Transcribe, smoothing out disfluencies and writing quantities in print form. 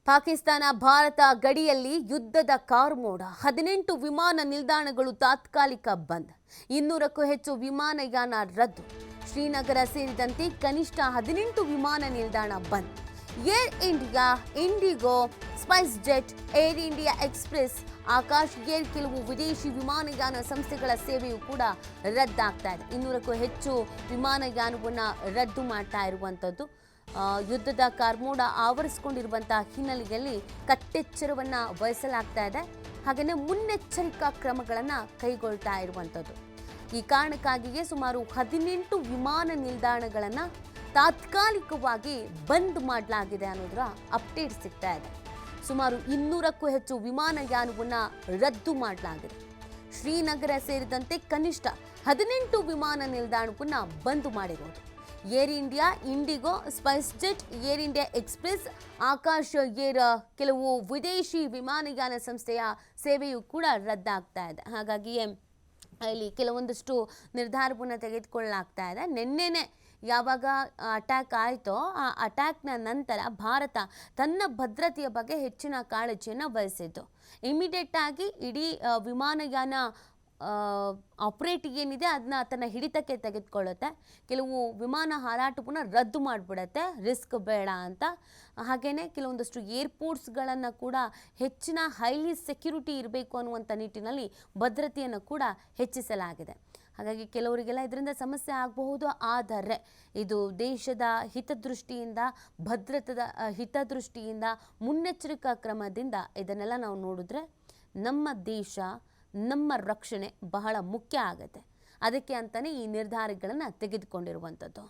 ಪಾಕಿಸ್ತಾನ ಭಾರತ ಗಡಿಯಲ್ಲಿ ಯುದ್ಧದ ಕಾರ್ಮೋಡ 18 ವಿಮಾನ ನಿಲ್ದಾಣಗಳು ತಾತ್ಕಾಲಿಕ ಬಂದ್ 200ಕ್ಕೂ ಹೆಚ್ಚು ವಿಮಾನಯಾನ ರದ್ದು ಶ್ರೀನಗರ ಸೇರಿದಂತೆ ಕನಿಷ್ಠ 18 ವಿಮಾನ ನಿಲ್ದಾಣ ಬಂದ್ air India IndiGo Spice jet air India express Akash air ಕೆಲವು ವಿದೇಶಿ ವಿಮಾನಯಾನ ಸಂಸ್ಥೆಗಳ ಸೇವೆಯೂ ಕೂಡ ರದ್ದಾಗ್ತಾ ಇದೆ 200ಕ್ಕೂ ಹೆಚ್ಚು ವಿಮಾನಯಾನವನ್ನು ರದ್ದು ಮಾಡ್ತಾ ಇರುವಂತದ್ದು ಯುದ್ಧದ ಕಾರ್ಮೋಡ ಆವರಿಸಿಕೊಂಡಿರುವಂತಹ ಹಿನ್ನೆಲೆಯಲ್ಲಿ ಕಟ್ಟೆಚ್ಚರವನ್ನ ವಹಿಸಲಾಗ್ತಾ ಇದೆ ಹಾಗೆಯೇ ಮುನ್ನೆಚ್ಚರಿಕಾ ಕ್ರಮಗಳನ್ನು ಕೈಗೊಳ್ತಾ ಇರುವಂತದ್ದು ಈ ಕಾರಣಕ್ಕಾಗಿಯೇ ಸುಮಾರು 18 ವಿಮಾನ ನಿಲ್ದಾಣಗಳನ್ನು ತಾತ್ಕಾಲಿಕವಾಗಿ ಬಂದ್ ಮಾಡಲಾಗಿದೆ ಅನ್ನೋದರ ಅಪ್ಡೇಟ್ ಸಿಗ್ತಾ ಇದೆ ಸುಮಾರು 200ಕ್ಕೂ ಹೆಚ್ಚು ವಿಮಾನಯಾನವನ್ನು ರದ್ದು ಮಾಡಲಾಗಿದೆ ಶ್ರೀನಗರ ಸೇರಿದಂತೆ ಕನಿಷ್ಠ 18 ವಿಮಾನ ನಿಲ್ದಾಣವನ್ನು ಬಂದ್ ಮಾಡಿರೋದು air India IndiGo Spice jet air India express Akash air ಕೆಲವು ವಿದೇಶಿ ವಿಮಾನಯಾನ ಸಂಸ್ಥೆಯ ಸೇವೆಯೂ ಕೂಡ ರದ್ದಾಗ್ತಾ ಇದೆ ಹಾಗಾಗಿಯೇ ಇಲ್ಲಿ ಕೆಲವೊಂದಷ್ಟು ನಿರ್ಧಾರವನ್ನು ತೆಗೆದುಕೊಳ್ಳಲಾಗ್ತಾ ಇದೆ ನಿನ್ನೆನೇ ಯಾವಾಗ ಅಟ್ಯಾಕ್ ಆಯಿತೋ ಆ ಅಟ್ಯಾಕ್ನ ನಂತರ ಭಾರತ ತನ್ನ ಭದ್ರತೆಯ ಬಗ್ಗೆ ಹೆಚ್ಚಿನ ಕಾಳಜಿಯನ್ನು ವಹಿಸಿದ್ದು ಇಮಿಡಿಯೇಟ್ ಆಗಿ ಇಡೀ ವಿಮಾನಯಾನ ಆಪರೇಟ್ ಏನಿದೆ ಅದನ್ನ ತನ್ನ ಹಿಡಿತಕ್ಕೆ ತೆಗೆದುಕೊಳ್ಳುತ್ತೆ ಕೆಲವು ವಿಮಾನ ಹಾರಾಟವನ್ನು ರದ್ದು ಮಾಡಿಬಿಡುತ್ತೆ ರಿಸ್ಕ್ ಬೇಡ ಅಂತ ಹಾಗೆಯೇ ಕೆಲವೊಂದಷ್ಟು ಏರ್ಪೋರ್ಟ್ಸ್ಗಳನ್ನು ಕೂಡ ಹೆಚ್ಚಿನ ಹೈಲಿ ಸೆಕ್ಯೂರಿಟಿ ಇರಬೇಕು ಅನ್ನುವಂಥ ನಿಟ್ಟಿನಲ್ಲಿ ಭದ್ರತೆಯನ್ನು ಕೂಡ ಹೆಚ್ಚಿಸಲಾಗಿದೆ ಹಾಗಾಗಿ ಕೆಲವರಿಗೆಲ್ಲ ಇದರಿಂದ ಸಮಸ್ಯೆ ಆಗಬಹುದು ಆದರೆ ಇದು ದೇಶದ ಹಿತದೃಷ್ಟಿಯಿಂದ ಭದ್ರತೆಯ ಹಿತದೃಷ್ಟಿಯಿಂದ ಮುನ್ನೆಚ್ಚರಿಕಾ ಕ್ರಮದಿಂದ ಇದನ್ನೆಲ್ಲ ನಾವು ನೋಡಿದ್ರೆ ನಮ್ಮ ದೇಶ ನಮ್ಮ ರಕ್ಷಣೆ ಬಹಳ ಮುಖ್ಯ ಆಗುತ್ತೆ ಅದಕ್ಕೆ ಅಂತಲೇ ಈ ನಿರ್ಧಾರಗಳನ್ನು ತೆಗೆದುಕೊಂಡಿರುವಂಥದ್ದು